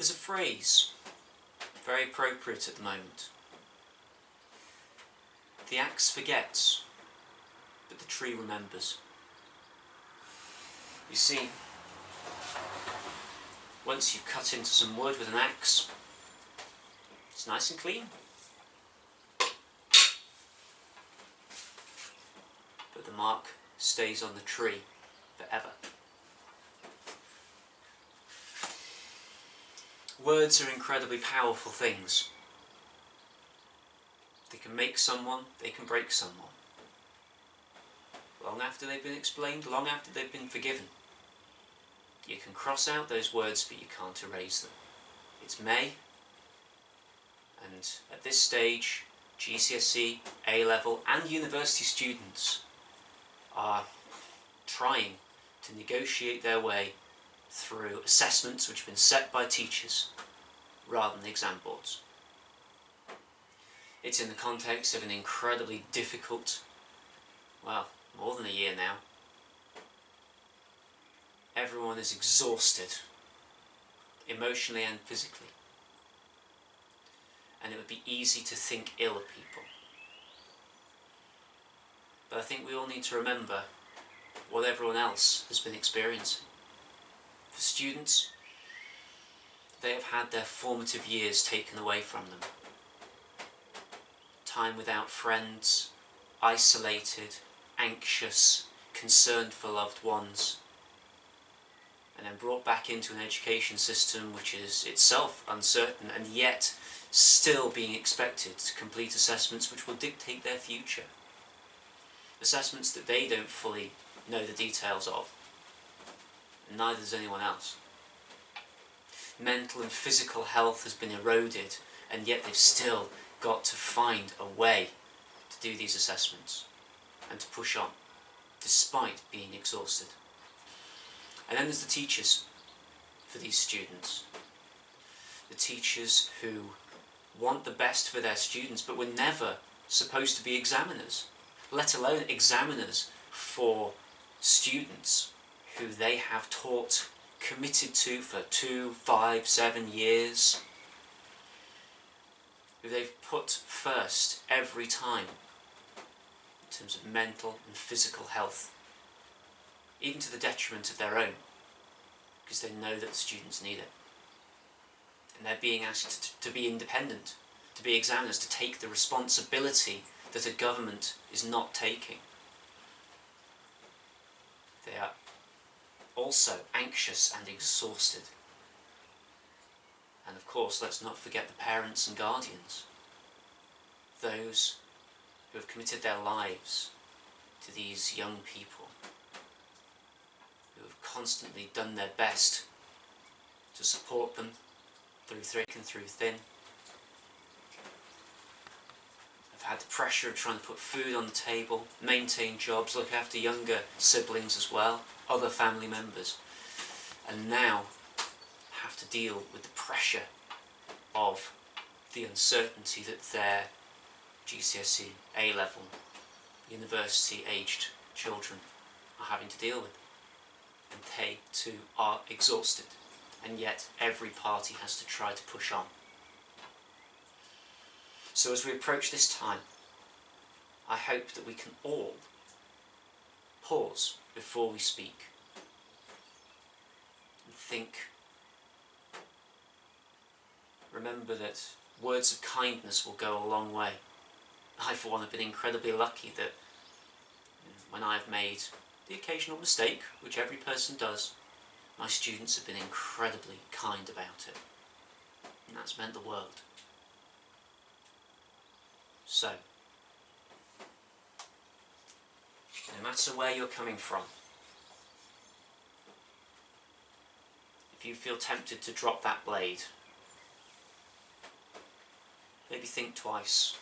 There's a phrase, very appropriate at the moment. The axe forgets, but the tree remembers. You see, once you've cut into some wood with an axe, it's nice and clean. But the mark stays on the tree forever. Words are incredibly powerful things. They can make someone, they can break someone. Long after they've been explained, long after they've been forgiven. You can cross out those words, but you can't erase them. It's May, and at this stage, GCSE, A-level and university students are trying to negotiate their way through assessments which have been set by teachers rather than the exam boards. It's in the context of an incredibly difficult, well, more than a year now. Everyone is exhausted, emotionally and physically. And it would be easy to think ill of people. But I think we all need to remember what everyone else has been experiencing. For students, they have had their formative years taken away from them. Time without friends, isolated, anxious, concerned for loved ones, and then brought back into an education system which is itself uncertain and yet still being expected to complete assessments which will dictate their future. Assessments that they don't fully know the details of, and neither does anyone else. Mental and physical health has been eroded, and yet they've still got to find a way to do these assessments and to push on, despite being exhausted. And then there's the teachers for these students. The teachers who want the best for their students, but were never supposed to be examiners, let alone examiners for students who they have taught, committed to for 2, 5, 7 years, who they've put first every time in terms of mental and physical health, even to the detriment of their own, because they know that the students need it. And they're being asked to be independent, to be examiners, to take the responsibility that a government is not taking. They are also anxious and exhausted. And of course, let's not forget the parents and guardians, those who have committed their lives to these young people, who have constantly done their best to support them through thick and through thin. Have had the pressure of trying to put food on the table, maintain jobs, look after younger siblings as well, other family members, and now have to deal with the pressure of the uncertainty that their GCSE, A-level, university-aged children are having to deal with. And they too are exhausted, and yet every party has to try to push on. So as we approach this time, I hope that we can all pause before we speak and think. Remember that words of kindness will go a long way. I, for one, have been incredibly lucky that when I've made the occasional mistake, which every person does, my students have been incredibly kind about it. And that's meant the world. So, no matter where you're coming from, if you feel tempted to drop that blade, maybe think twice.